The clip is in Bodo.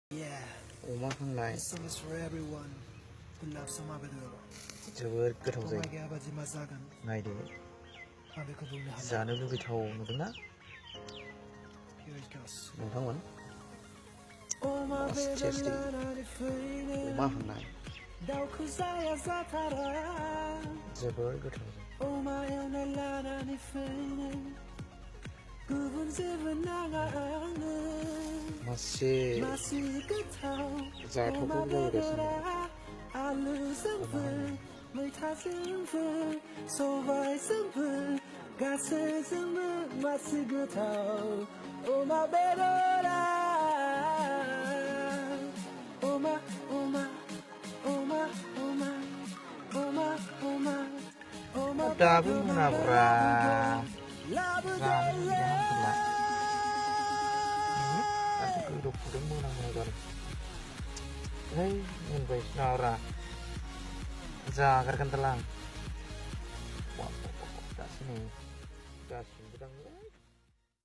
अमा हांनाय जोबोर गोथाव जायो नायदो जानो लुगैथाव नुदोंना नोंथांमोन टेस्टि अमा हांनाय जोबोर गोथाव मासे जाथावथाव जाबोगासिनो मैथाजोंबो सबायजोंबो गासैजोंबो मासे गोथाव अमा बेदरा अमा अमा अमा अमा अमा अमा अमा दाबो मोनाब्रा गोदौफुदों मोनां है मोनबाय नारा जागारगोन दालां दासो नै गासिबो दां